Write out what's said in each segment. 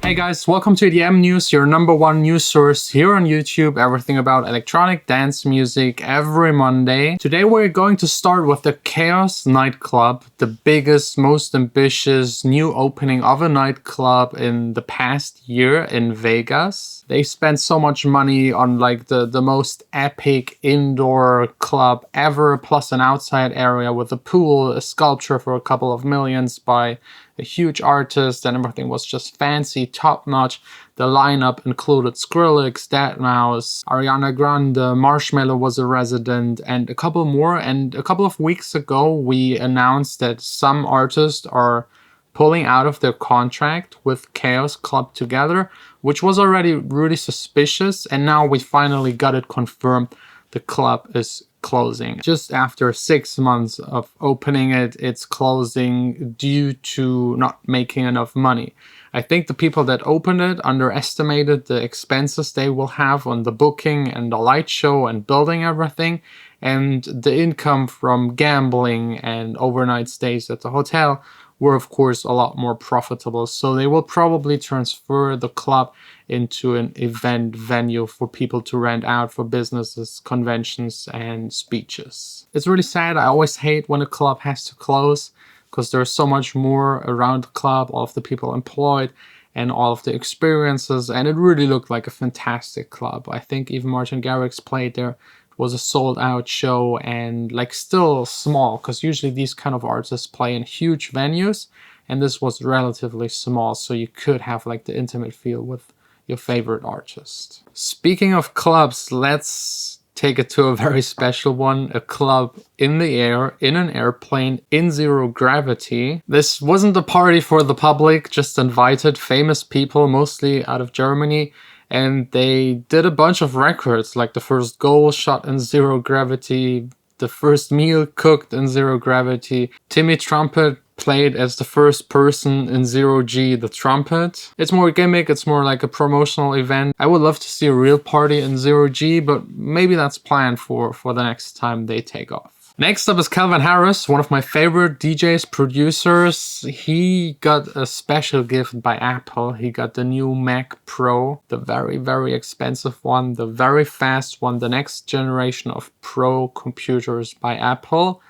Hey guys, welcome to EDM News, your #1 news source here on YouTube. Everything about electronic dance music every Monday. Today we're going to start with the Chaos nightclub, the biggest, most ambitious new opening of a nightclub in the past year in Vegas. They spent so much money on like the most epic indoor club ever, plus an outside area with a pool, a sculpture for a couple of millions by a huge artist, and everything was just fancy, top-notch. The lineup included Skrillex, Deadmau5, Ariana Grande, Marshmello was a resident, and a couple more. And a couple of weeks ago, we announced that some artists are pulling out of their contract with Chaos Club Together, which was already really suspicious, and now we finally got it confirmed. The club is closing. Just after 6 months of opening it, it's closing due to not making enough money. I think the people that opened it underestimated the expenses they will have on the booking and the light show and building everything, and the income from gambling and overnight stays at the hotel were of course a lot more profitable. So they will probably transfer the club into an event venue for people to rent out for businesses, conventions, and speeches. It's really sad. I always hate when a club has to close because there's so much more around the club, all of the people employed and all of the experiences, and it really looked like a fantastic club. I think even Martin Garrix played there. Was a sold out show, and like still small because usually these kind of artists play in huge venues, and this was relatively small, so you could have like the intimate feel with your favorite artist. Speaking of clubs, let's take it to a very special one, a club in the air, in an airplane, in zero gravity. This wasn't a party for the public, just invited famous people, mostly out of Germany. And they did a bunch of records, like the first goal shot in zero gravity, the first meal cooked in zero gravity. Timmy Trumpet played as the first person in zero G the trumpet. It's more gimmick, it's more like a promotional event. I would love to see a real party in zero G, but maybe that's planned for the next time they take off. Next up is Calvin Harris, one of my favorite DJs, producers. He got a special gift by Apple. He got the new Mac Pro, the very, very expensive one, the very fast one, the next generation of Pro computers by Apple,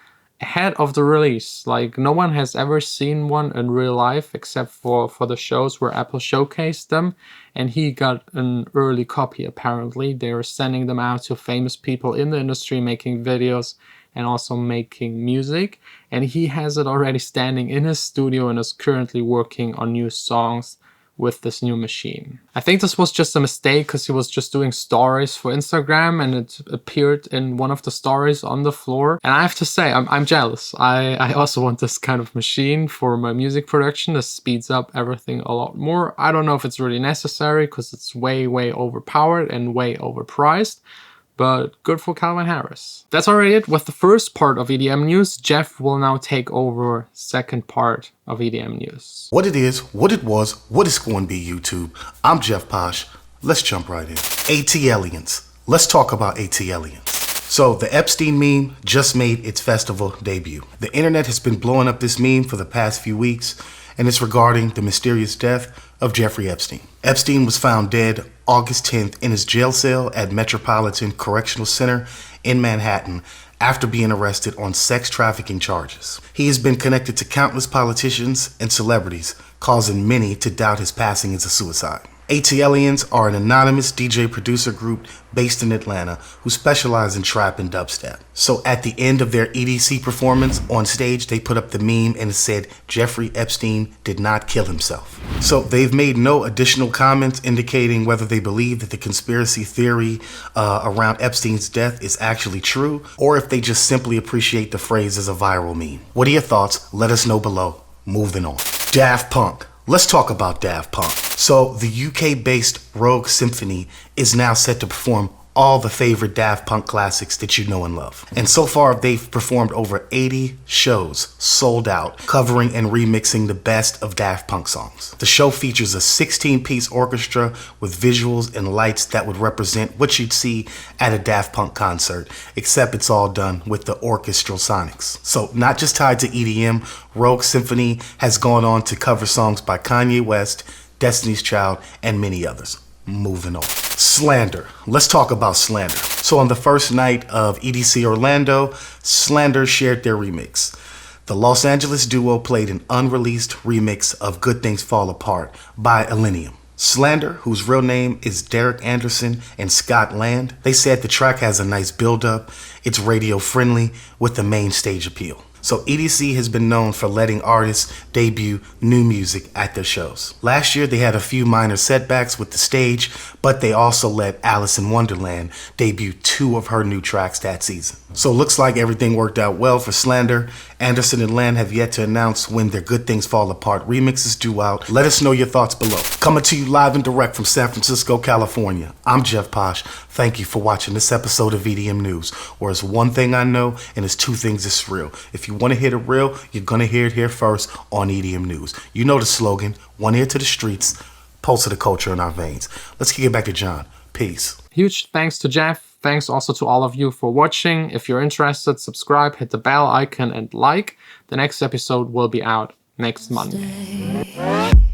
ahead of the release. Like, no one has ever seen one in real life except for the shows where Apple showcased them. And he got an early copy, apparently. They are sending them out to famous people in the industry making videos and also making music, and he has it already standing in his studio and is currently working on new songs with this new machine. I think this was just a mistake because he was just doing stories for Instagram and it appeared in one of the stories on the floor. And I have to say, I'm jealous. I also want this kind of machine for my music production. This speeds up everything a lot more. I don't know if it's really necessary because it's way, way overpowered and way overpriced. But good for Calvin Harris. That's already it with the first part of EDM News. Jeff will now take over second part of EDM News. What it is, what it was, what it's going to be, YouTube. I'm Jeff POSH. Let's jump right in. AT-Aliens. Let's talk about AT-Aliens. So the Epstein meme just made its festival debut. The internet has been blowing up this meme for the past few weeks, and it's regarding the mysterious death of Jeffrey Epstein. Epstein was found dead August 10th in his jail cell at Metropolitan Correctional Center in Manhattan after being arrested on sex trafficking charges. He has been connected to countless politicians and celebrities, causing many to doubt his passing as a suicide. AT-Aliens are an anonymous DJ producer group based in Atlanta who specialize in trap and dubstep. So at the end of their EDC performance on stage, they put up the meme and it said, Jeffrey Epstein did not kill himself. So they've made no additional comments indicating whether they believe that the conspiracy theory around Epstein's death is actually true, or if they just simply appreciate the phrase as a viral meme. What are your thoughts? Let us know below. Moving on. Daft Punk. Let's talk about Daft Punk. So the UK-based Rogue Symphony is now set to perform all the favorite Daft Punk classics that you know and love. And so far, they've performed over 80 shows, sold out, covering and remixing the best of Daft Punk songs. The show features a 16-piece orchestra with visuals and lights that would represent what you'd see at a Daft Punk concert, except it's all done with the orchestral sonics. So not just tied to EDM, Rogue Symphony has gone on to cover songs by Kanye West, Destiny's Child, and many others. Moving on. Slander. Let's talk about Slander. So on the first night of EDC Orlando, Slander shared their remix. The Los Angeles duo played an unreleased remix of Good Things Fall Apart by Illenium. Slander, whose real name is Derek Anderson and Scott Land, they said the track has a nice build-up, it's radio-friendly with the main stage appeal. So EDC has been known for letting artists debut new music at their shows. Last year they had a few minor setbacks with the stage, but they also let Alice in Wonderland debut 2 of her new tracks that season. So looks like everything worked out well for Slander. Anderson and Land have yet to announce when their Good Things Fall Apart remix is due out. Let us know your thoughts below. Coming to you live and direct from San Francisco, California, I'm Jeff Posh. Thank you for watching this episode of EDM News, where it's one thing I know and it's 2 things that's real. If you want to hear the real, you're going to hear it here first on EDM News. You know the slogan, one ear to the streets, pulse of the culture in our veins. Let's kick it back to John. Peace. Huge thanks to Jeff. Thanks also to all of you for watching. If you're interested, subscribe, hit the bell icon and like. The next episode will be out next Monday.